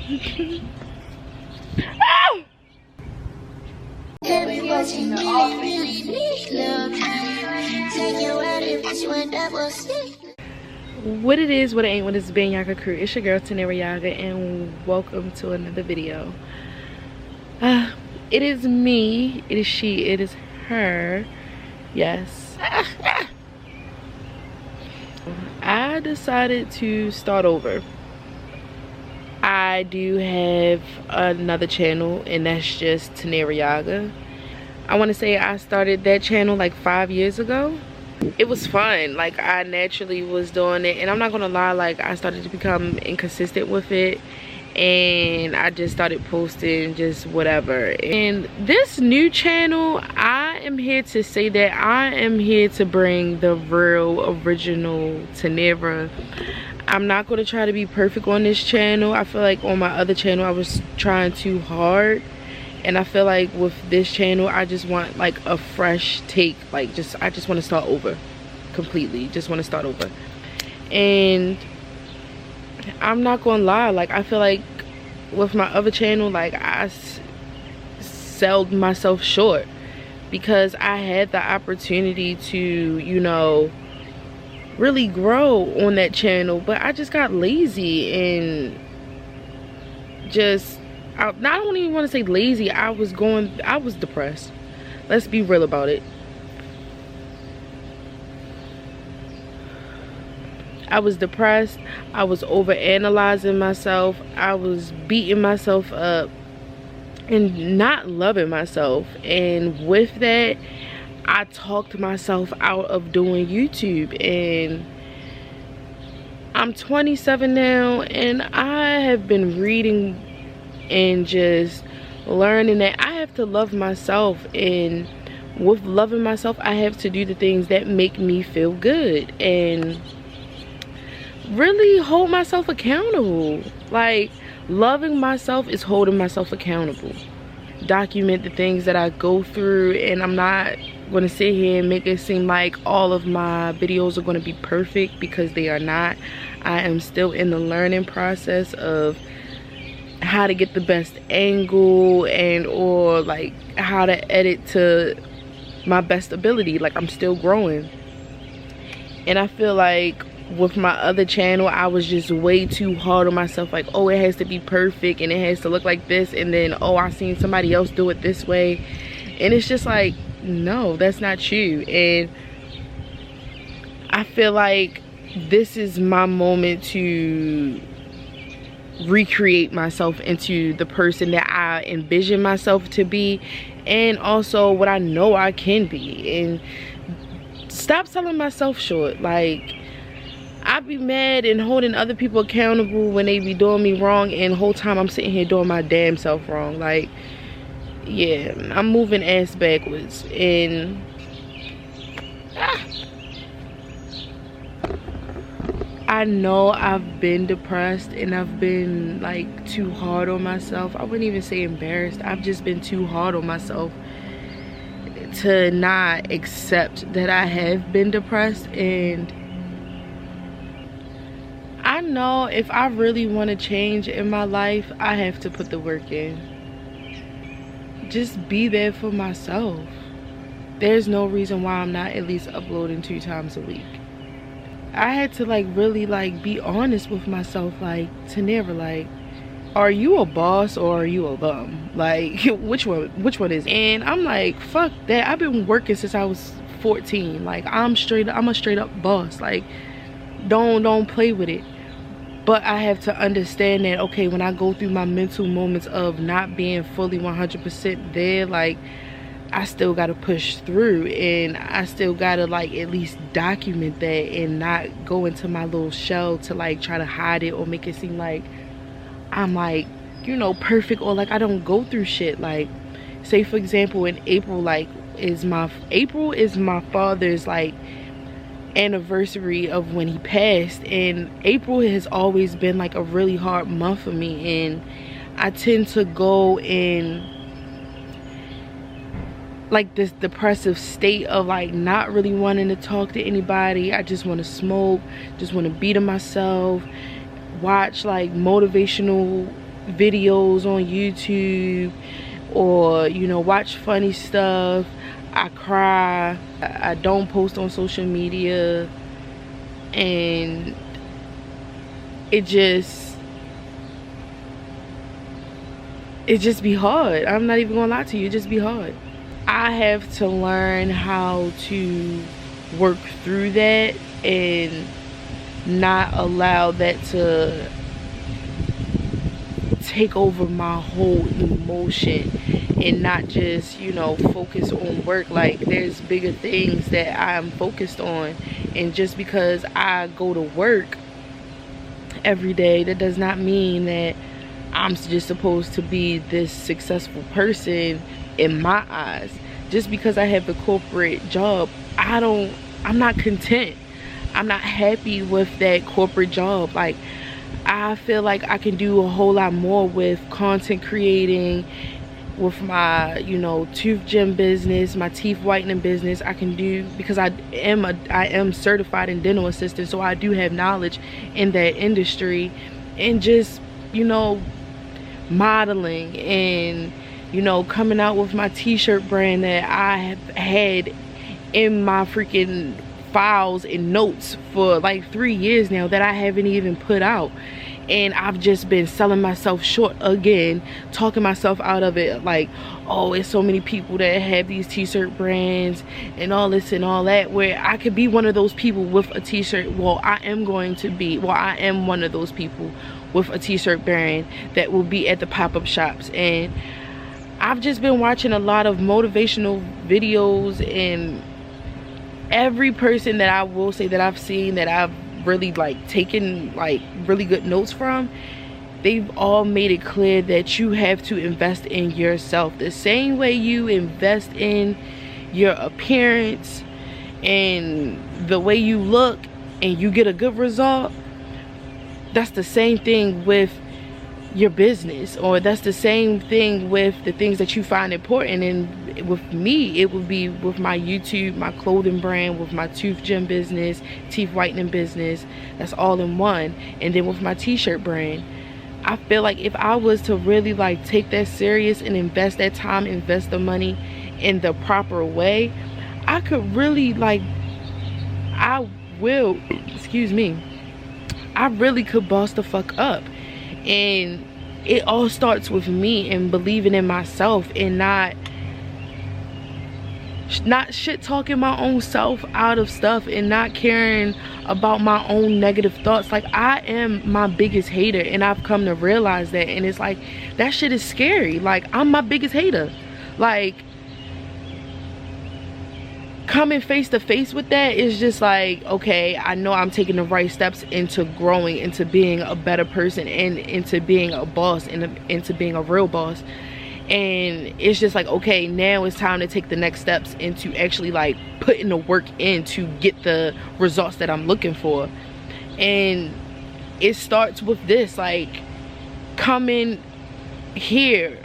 What it is, what it ain't, what it's been, Yaga crew. It's your girl Tanera Yaga, and welcome to another video. It is me, it is she, it is her. Yes. I decided to start over. I do have another channel, and that's just Tanera Yaga. I want to say I started that channel like 5 years ago. It was fun. Like, I naturally was doing it, and I'm not gonna lie, like, I started to become inconsistent with it, and I just started posting just whatever. And this new channel, I am here to say that I am here to bring the real original Tanera. I'm not going to try to be perfect on this channel. I feel like on my other channel I was trying too hard, and I feel like with this channel I just want like a fresh take. Like, I just want to start over completely. Just want to start over. And I'm not gonna lie, like, I feel like with my other channel, like, I sold myself short because I had the opportunity to, you know, really grow on that channel, but I just got lazy and just I don't even want to say lazy. I was depressed. Let's be real about it. I was depressed. I was overanalyzing myself. I was beating myself up and not loving myself. And with that, I talked myself out of doing YouTube. And I'm 27 now, and I have been reading and just learning that I have to love myself, and with loving myself I have to do the things that make me feel good and really hold myself accountable. Like, loving myself is holding myself accountable. Document the things that I go through, and I'm not going to sit here and make it seem like all of my videos are going to be perfect, because they are not. I am still in the learning process of how to get the best angle or like how to edit to my best ability. Like, I'm still growing. And I feel like with my other channel I was just way too hard on myself. Like, oh, it has to be perfect and it has to look like this, and then, oh, I seen somebody else do it this way, and it's just like, no, that's not you. And I feel like this is my moment to recreate myself into the person that I envision myself to be, and also what I know I can be, and stop selling myself short. Like, I be mad and holding other people accountable when they be doing me wrong, and the whole time I'm sitting here doing my damn self wrong. Like, yeah, I'm moving ass backwards. And I know I've been depressed, and I've been like too hard on myself. I wouldn't even say embarrassed. I've just been too hard on myself to not accept that I have been depressed. And I know if I really want to change in my life, I have to put the work in. Just be there for myself. There's no reason why I'm not at least uploading 2 times a week. I had to like really like be honest with myself. Like, Tanera, like, are you a boss or are you a bum? Like, which one is it? And I'm like, fuck that. I've been working since I was 14. Like, I'm a straight up boss. Like, don't play with it. But I have to understand that, okay, when I go through my mental moments of not being fully 100% there, like, I still gotta push through, and I still gotta like at least document that and not go into my little shell to like try to hide it or make it seem like I'm like, you know, perfect, or like I don't go through shit. Like, say for example, in April, like, April is my father's like anniversary of when he passed, and April has always been like a really hard month for me, and I tend to go in like this depressive state of like not really wanting to talk to anybody. I just want to smoke, just want to be to myself, watch like motivational videos on YouTube, or you know, watch funny stuff. I cry. I don't post on social media, and it just be hard. I'm not even gonna lie to you, it just be hard. I have to learn how to work through that and not allow that to take over my whole emotion, and not just, you know, focus on work. Like, there's bigger things that I'm focused on, and just because I go to work every day, that does not mean that I'm just supposed to be this successful person in my eyes. Just because I have a corporate job, I'm not content. I'm not happy with that corporate job. Like, I feel like I can do a whole lot more with content creating, with my, you know, tooth gem business, my teeth whitening business. I can do, because I am certified in dental assistant, so I do have knowledge in that industry. And just, you know, modeling, and, you know, coming out with my t-shirt brand that I have had in my freaking files and notes for like 3 years now, that I haven't even put out. And I've just been selling myself short again, talking myself out of it. Like, oh, it's so many people that have these t-shirt brands and all this and all that, where I could be one of those people with a t-shirt. Well, I am one of those people with a t-shirt brand that will be at the pop-up shops. And I've just been watching a lot of motivational videos, and every person that I will say that I've seen that I've really like taken like really good notes from, they've all made it clear that you have to invest in yourself. The same way you invest in your appearance and the way you look and you get a good result, that's the same thing with your business, or that's the same thing with the things that you find important. And with me, it would be with my YouTube, my clothing brand, with my tooth gem business, teeth whitening business, that's all in one. And then with my t-shirt brand, I feel like if I was to really like take that serious and invest that time, invest the money in the proper way, I could really like, I really could boss the fuck up. And it all starts with me and believing in myself, and not shit talking my own self out of stuff, and not caring about my own negative thoughts. Like, I am my biggest hater, and I've come to realize that. And it's like, that shit is scary. Like, I'm my biggest hater. Like, coming face to face with that is just like, okay, I know I'm taking the right steps into growing, into being a better person, and into being a boss, and into being a real boss. And it's just like, okay, now it's time to take the next steps into actually like putting the work in to get the results that I'm looking for. And it starts with this, like, coming here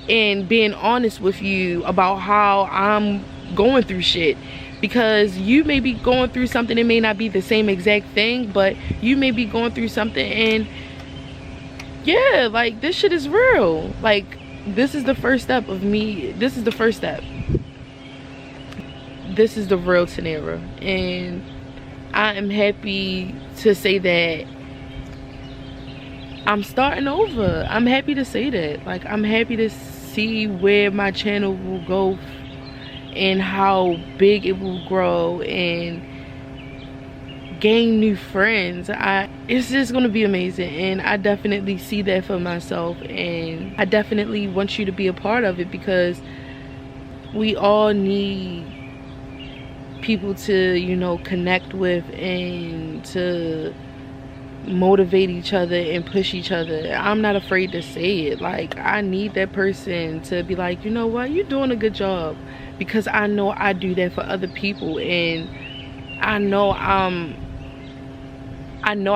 and being honest with you about how I'm going through shit. Because you may be going through something, it may not be the same exact thing, but you may be going through something, and yeah, like, this shit is real. Like, this is the first step of me. This is the first step. This is the real Tanera, and I am happy to say that I'm starting over. I'm happy to say that. Like, I'm happy to see where my channel will go and how big it will grow, and gain new friends. It's just gonna be amazing, and I definitely see that for myself, and I definitely want you to be a part of it, because we all need people to, you know, connect with, and to motivate each other and push each other. I'm not afraid to say it. Like, I need that person to be like, you know what, you're doing a good job, because I know I do that for other people. And I know I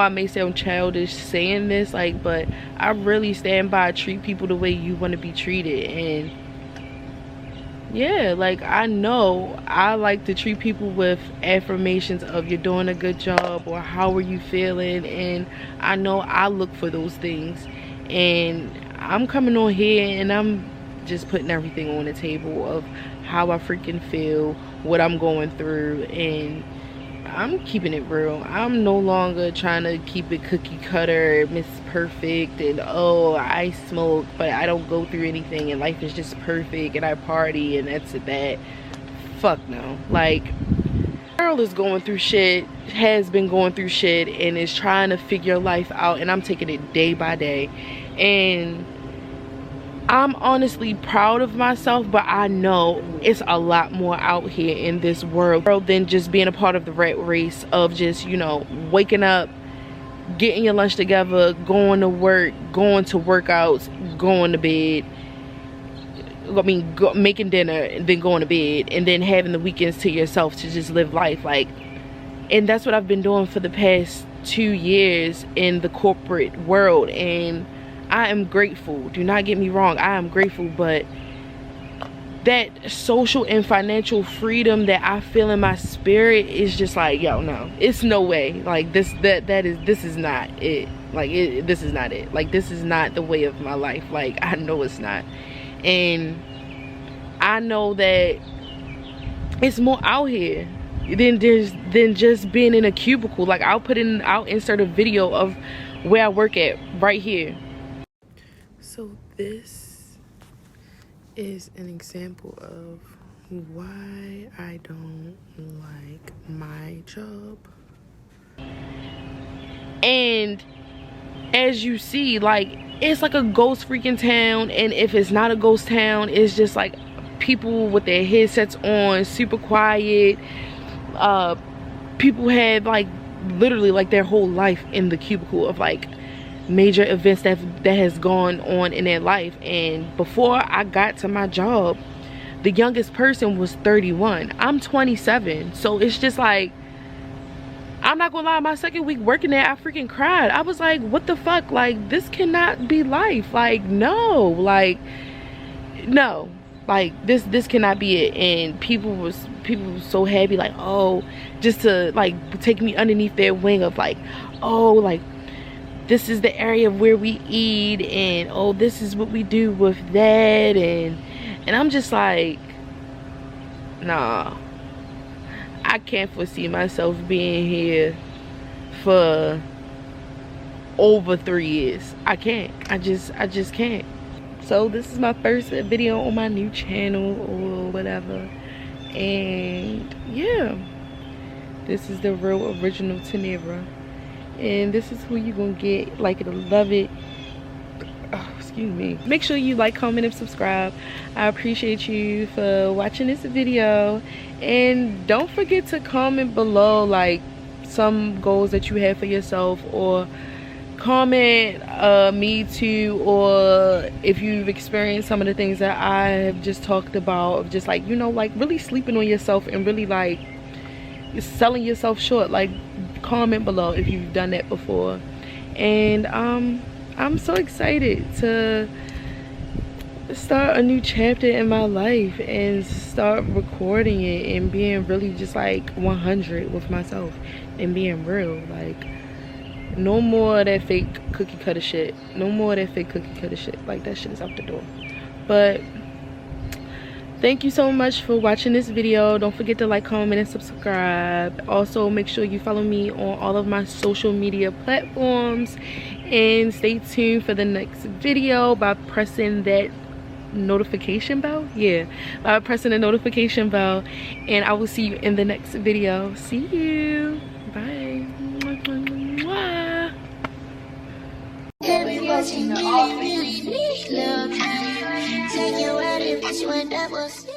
may sound childish saying this, like, but I really stand by treat people the way you want to be treated. And yeah, like, I know I like to treat people with affirmations of you're doing a good job, or how are you feeling. And I know I look for those things, and I'm coming on here and I'm just putting everything on the table of how I freaking feel, what I'm going through, and I'm keeping it real. I'm no longer trying to keep it cookie cutter, Miss Perfect, and oh, I smoke but I don't go through anything and life is just perfect and I party and that's that. Fuck no. Like, girl is going through shit, has been going through shit, and is trying to figure life out, and I'm taking it day by day. And I'm honestly proud of myself, but I know it's a lot more out here in this world than just being a part of the rat race of just, you know, waking up, getting your lunch together, going to work, going to workouts, going to bed. I mean, making dinner and then going to bed, and then having the weekends to yourself to just live life. Like, and that's what I've been doing for the past 2 years in the corporate world, and I am grateful. Do not get me wrong, I am grateful, but that social and financial freedom that I feel in my spirit is just like, yo, no, it's no way. Like, this is not it. Like, this is not it. Like, this is not the way of my life. Like, I know it's not. And I know that it's more out here than just being in a cubicle. Like, I'll insert a video of where I work at right here. So this is an example of why I don't like my job. And as you see, like, it's like a ghost freaking town, and if it's not a ghost town, it's just like people with their headsets on, super quiet. People have like literally like their whole life in the cubicle of like major events that has gone on in their life. And before I got to my job, the youngest person was 31. I'm 27, so it's just like, I'm not gonna lie, my second week working there, I freaking cried. I was like, what the fuck? Like, this cannot be life. Like, no. Like, no. Like, this cannot be it. And people were so happy, like, oh, just to like take me underneath their wing of like, oh, like, this is the area where we eat, and oh, this is what we do with that. And I'm just like, nah, I can't foresee myself being here for over 3 years. I can't. I just can't. So this is my first video on my new channel or whatever. And yeah, this is the real original Tenera. And this is who you're gonna get. Like it or love it. Oh, excuse me. Make sure you like, comment, and subscribe. I appreciate you for watching this video. And don't forget to comment below like some goals that you have for yourself, or comment me too, or if you've experienced some of the things that I have just talked about, of just like, you know, like really sleeping on yourself and really like selling yourself short. Like, comment below if you've done that before. And I'm so excited to start a new chapter in my life and start recording it and being really just like 100 with myself and being real. Like, no more of that fake cookie cutter shit. No more of that fake cookie cutter shit. Like, that shit is out the door. But thank you so much for watching this video. Don't forget to like, comment, and subscribe. Also, make sure you follow me on all of my social media platforms, and stay tuned for the next video by pressing that notification bell. Yeah, by pressing the notification bell. And I will see you in the next video. See you. Bye. Watching me, take you out if you end up with